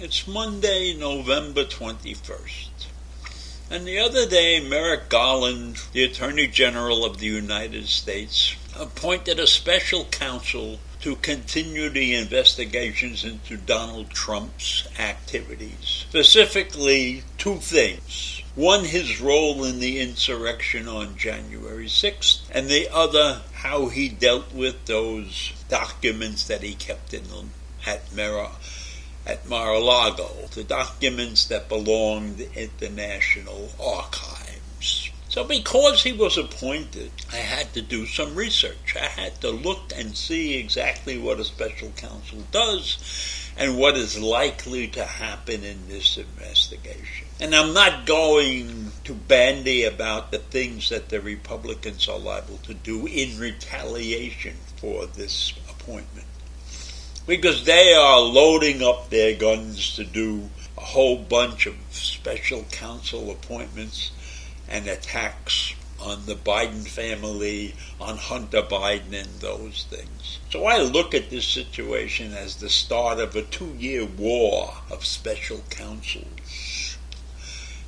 It's Monday, November 21st. And the other day, Merrick Garland, the Attorney General of the United States, appointed a special counsel to continue the investigations into Donald Trump's activities. Specifically, two things. One, his role in the insurrection on January 6th, and the other, how he dealt with those documents that he kept at Mar-a-Lago, the documents that belonged in the National Archives. So because he was appointed, I had to do some research. I had to look and see exactly what a special counsel does and what is likely to happen in this investigation. And I'm not going to bandy about the things that the Republicans are liable to do in retaliation for this appointment, because they are loading up their guns to do a whole bunch of special counsel appointments and attacks on the Biden family, on Hunter Biden and those things. So I look at this situation as the start of a 2-year war of special counsels.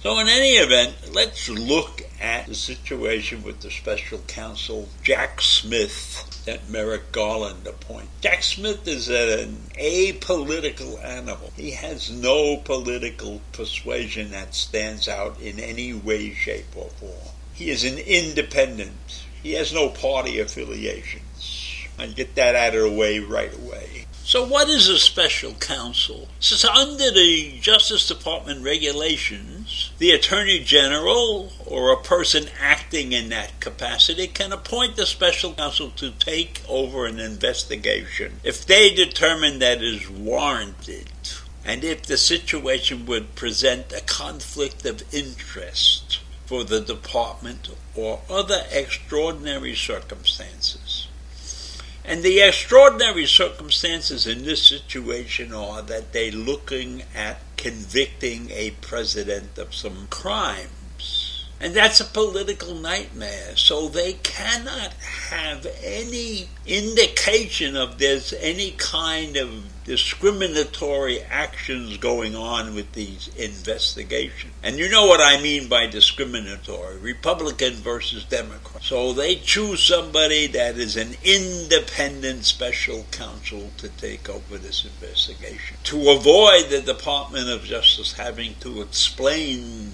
So in any event, let's look at the situation with the special counsel, Jack Smith, that Merrick Garland appointed. Jack Smith is an apolitical animal. He has no political persuasion that stands out in any way, shape, or form. He is an independent. He has no party affiliations. I get that out of the way right away. So what is a special counsel? So under the Justice Department regulations, the Attorney General or a person acting in that capacity can appoint a special counsel to take over an investigation if they determine that is warranted and if the situation would present a conflict of interest for the department or other extraordinary circumstances. And the extraordinary circumstances in this situation are that they're looking at convicting a president of some crimes. And that's a political nightmare. So they cannot have any indication of there's any kind of discriminatory actions going on with these investigations. And you know what I mean by discriminatory, Republican versus Democrat. So they choose somebody that is an independent special counsel to take over this investigation, to avoid the Department of Justice having to explain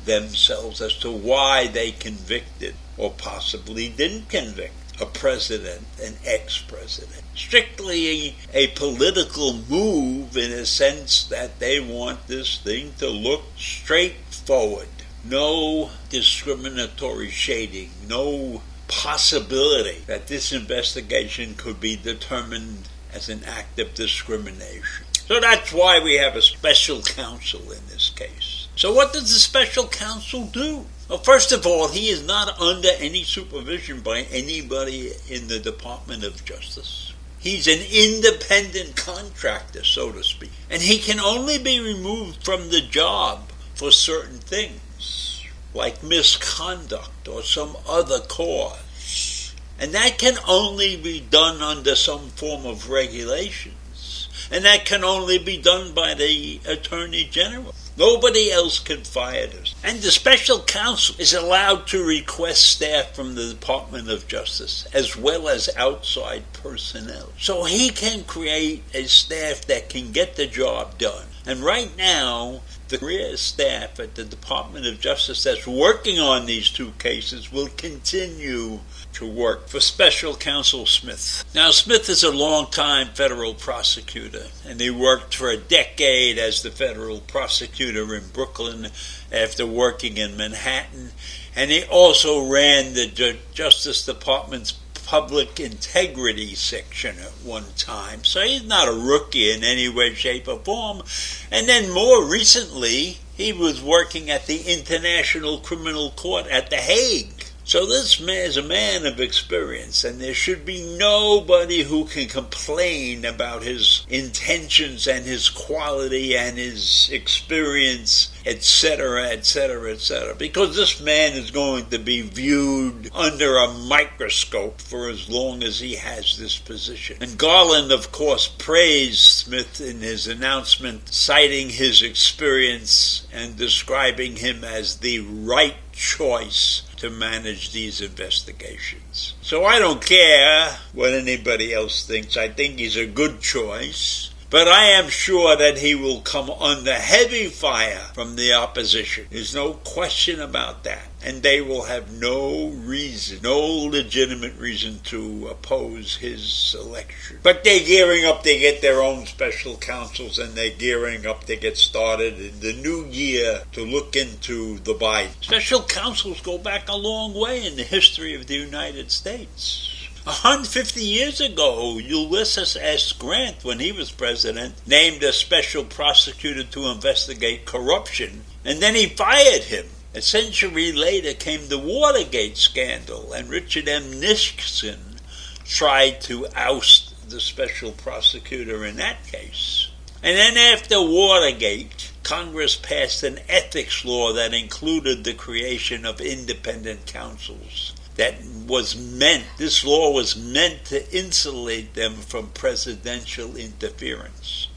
themselves as to why they convicted or possibly didn't convict a president, an ex-president. Strictly a political move in a sense that they want this thing to look straightforward. No discriminatory shading, no possibility that this investigation could be determined as an act of discrimination. So that's why we have a special counsel in this case. So what does the special counsel do? Well, first of all, he is not under any supervision by anybody in the Department of Justice. He's an independent contractor, so to speak. And he can only be removed from the job for certain things, like misconduct or some other cause. And that can only be done under some form of regulations. And that can only be done by the Attorney General. Nobody else can fire this. And the special counsel is allowed to request staff from the Department of Justice as well as outside personnel. So he can create a staff that can get the job done. And right now, the career staff at the Department of Justice that's working on these two cases will continue to work for Special Counsel Smith. Now, Smith is a long-time federal prosecutor, and he worked for a decade as the federal prosecutor in Brooklyn after working in Manhattan, and he also ran the Justice Department's Public Integrity section at one time. So he's not a rookie in any way, shape, or form. And then more recently, he was working at the International Criminal Court at The Hague, So this man is a man of experience, and there should be nobody who can complain about his intentions and his quality and his experience, etc., etc., etc., because this man is going to be viewed under a microscope for as long as he has this position. And Garland, of course, praised Smith in his announcement, citing his experience and describing him as the right choice to manage these investigations. So I don't care what anybody else thinks. I think he's a good choice. But I am sure that he will come under heavy fire from the opposition. There's no question about that. And they will have no reason, no legitimate reason to oppose his selection. But they're gearing up to get their own special counsels, and they're gearing up to get started in the new year to look into the Biden. Special counsels go back a long way in the history of the United States. 150 years ago, Ulysses S. Grant, when he was president, named a special prosecutor to investigate corruption, and then he fired him. A century later came the Watergate scandal, and Richard M. Nixon tried to oust the special prosecutor in that case. And then after Watergate, Congress passed an ethics law that included the creation of independent counsels. This law was meant to insulate them from presidential interference.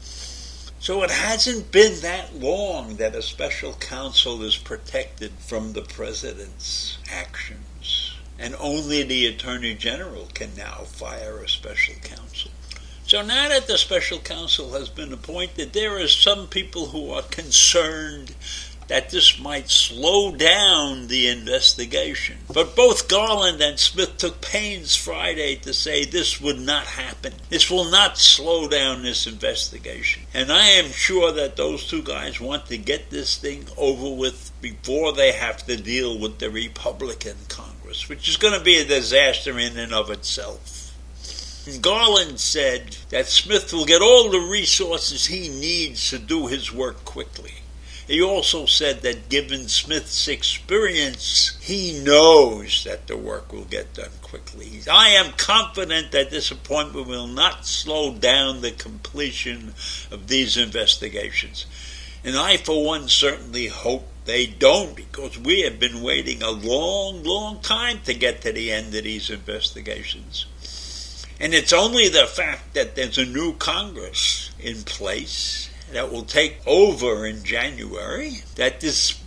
So it hasn't been that long that a special counsel is protected from the president's actions. And only the Attorney General can now fire a special counsel. So now that the special counsel has been appointed, there are some people who are concerned that this might slow down the investigation. But both Garland and Smith took pains Friday to say this would not happen. This will not slow down this investigation. And I am sure that those two guys want to get this thing over with before they have to deal with the Republican Congress, which is going to be a disaster in and of itself. And Garland said that Smith will get all the resources he needs to do his work quickly. He also said that given Smith's experience, he knows that the work will get done quickly. I am confident that this appointment will not slow down the completion of these investigations. And I, for one, certainly hope they don't, because we have been waiting a long, long time to get to the end of these investigations. And it's only the fact that there's a new Congress in place that will take over in January that this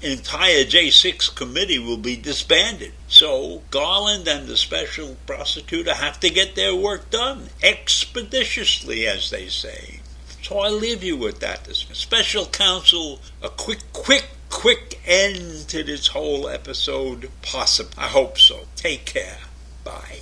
entire J6 committee will be disbanded. So Garland and the special prosecutor have to get their work done expeditiously, as they say. So I leave you with that. Special counsel, a quick end to this whole episode possible. I hope so. Take care. Bye.